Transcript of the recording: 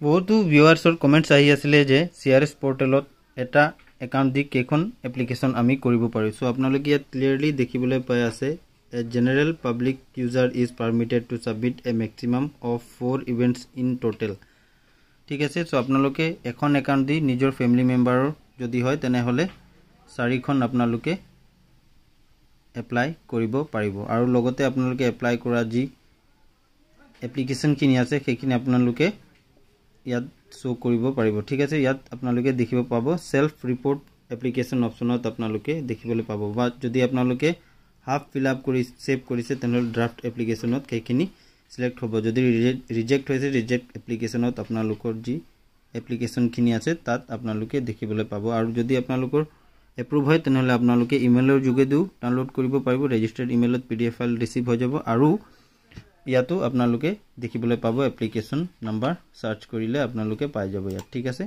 বহুতো ভিউৱাৰ্ছৰ কমেণ্টছ আহি আছিলে যে CRS পৰ্টেলত এটা একাউণ্ট দি কেইখন এপ্লিকেশ্যন আমি কৰিব পাৰোঁ। সো আপোনালোকে ইয়াত ক্লিয়াৰলি দেখিবলৈ পাই আছে a general public user is permitted to submit a maximum of 4 events in total। ঠিক আছে, সো আপোনালোকে এখন একাউণ্ট দি নিজৰ ফ্যামিলি মেম্বাৰৰ যদি হয় তেনেহলে 4খন আপোনালোকে এপ্লাই কৰিব পাৰিব আৰু লগতে আপোনালোকে এপ্লাই কৰা যি এপ্লিকেশ্যন কিনি আছে সেইখিনি আপোনালোকে ইয়াত শো কৰিব পাৰিব। ঠিক আছে, ইয়াত আপোনালোকে দেখিব পাব সেলফ ৰিপোৰ্ট এপ্লিকেশ্যন অপচনত আপোনালোকে দেখিবলৈ পাব বা যদি আপোনালোকে হাফ ফিল আপ কৰি সেভ কৰিছে তেনেহলে ড্ৰাফট এপ্লিকেশ্যনত সেইখিনি সিলেক্ট হ'ব। যদি ৰিজেক্ট হৈছে ৰিজেক্ট এপ্লিকেশ্যনত আপোনালোকৰ যি এপ্লিকেশ্যন খিনি আছে তাত আপোনালোকে দেখিবলৈ পাব আৰু যদি আপোনালোকৰ এপ্ৰুভ হয় তেনেহলে আপোনালোকে ইমেইলৰ যোগেদিও ডাউনলোড কৰিব পাৰিব। ৰেজিষ্টাৰ্ড ইমেইলত PDF ফাইল ৰিসিভ হৈ যাব আৰু ইয়াতো আপোনালোকে দেখিবলৈ পাব এপ্লিকেশ্যন নাম্বাৰ সাৰ্চ কৰিলে আপোনালোকে পাই যাব ইয়াত। ঠিক আছে।